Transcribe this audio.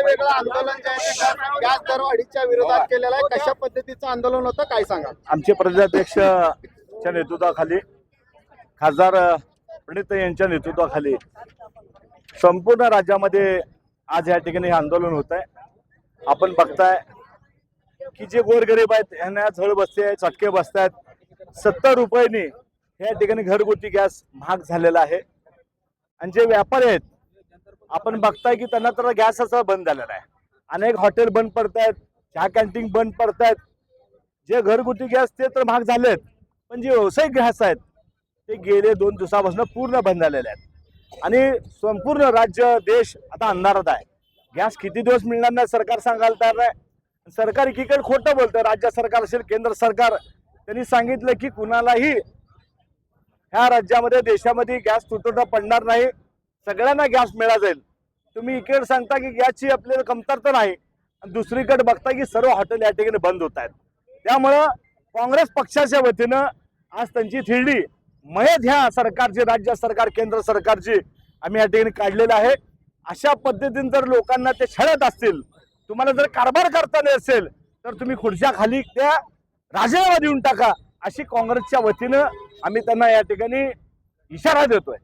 वेगवेगळं आंदोलन जे आहे ते गॅस दरवाढीच्या विरोधात केलेलं आहे. कशा पद्धतीचं आंदोलन होतं काय सांगा? आमचे प्रदेशाध्यक्षच्या नेतृत्वाखाली खासदार प्रणित यांच्या नेतृत्वाखाली संपूर्ण राज्यामध्ये आज या ठिकाणी हे आंदोलन होत आहे. आपण बघताय की जे गोरगरीब आहेत यांना झळ बसते आहे, चटके बसत आहेत. 70 रुपयांनी या ठिकाणी घरगुती गॅस महाग झालेला आहे. आणि जे व्यापारी आहेत आपण बघताय की त्यांना तर गॅस असा बंद झालेला आहे. अनेक हॉटेल बंद पडतायत, चहा कॅन्टीन बंद पडतायत. जे घरगुती गॅस ते तर महाग झालेत, पण जे व्यावसायिक गॅस आहेत ते गेले 2 दिवसापासून पूर्ण बंद झालेले आहेत. आणि संपूर्ण राज्य देश आता अंधारात आहे. गॅस किती दिवस मिळणार नाही सरकार सांगायला तयार नाही. सरकार एकीकडे खोटं बोलतं. राज्य सरकार असेल केंद्र सरकार त्यांनी सांगितलं की कुणालाही ह्या राज्यामध्ये देशामध्ये गॅस तुटवडा पडणार नाही, सगळ्यांना गॅस मिळा जाईल. तुम्ही इकडे सांगता की गॅसची आपल्याला कमतरता नाही आणि दुसरीकडे बघता की सर्व हॉटेल या ठिकाणी बंद होत आहेत. त्यामुळं काँग्रेस पक्षाच्या वतीनं आज त्यांची थिरडी मयत ह्या सरकारची, राज्य सरकार केंद्र सरकारची आम्ही या ठिकाणी काढलेलं आहे. अशा पद्धतीने जर लोकांना ते छळत असतील, तुम्हाला जर कारभार करता नसेल तर तुम्ही खुर्च्या खाली त्या राजीनामा देऊन टाका, अशी काँग्रेसच्या वतीनं आम्ही त्यांना या ठिकाणी इशारा देतोय.